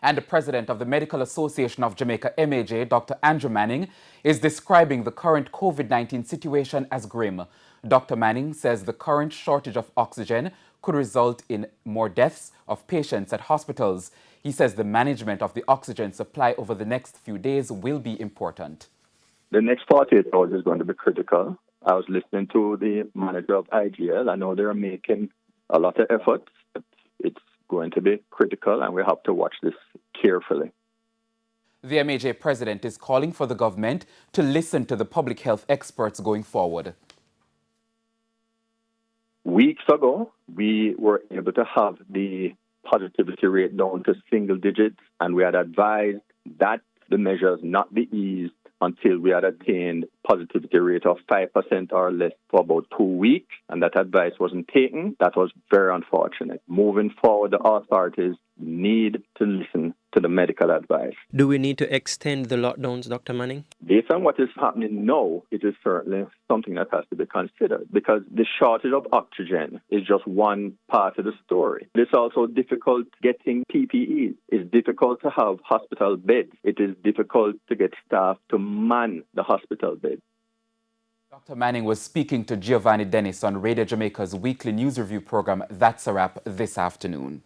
And the president of the Medical Association of Jamaica, MAJ, Dr. Andrew Manning, is describing the current COVID-19 situation as grim. Dr. Manning says the current shortage of oxygen could result in more deaths of patients at hospitals. He says the management of the oxygen supply over the next few days will be important. The next 48 hours is going to be critical. I was listening to the manager of IGL. I know they're making a lot of efforts, but it's going to be critical, and we have to watch this carefully. The MAJ president is calling for the government to listen to the public health experts going forward. Weeks ago, we were able to have the positivity rate down to single digits, and we had advised that the measures not be eased until we had attained positivity rate of 5% or less for about 2 weeks, and that advice wasn't taken. That was very unfortunate. Moving forward, the authorities need to listen to the medical advice. Do we need to extend the lockdowns, Dr. Manning? Based on what is happening now, it is certainly something that has to be considered, because the shortage of oxygen is just one part of the story. It's also difficult getting PPEs. It's difficult to have hospital beds. It is difficult to get staff to man the hospital beds. Dr. Manning was speaking to Giovanni Dennis on Radio Jamaica's weekly news review program, That's a Wrap, this afternoon.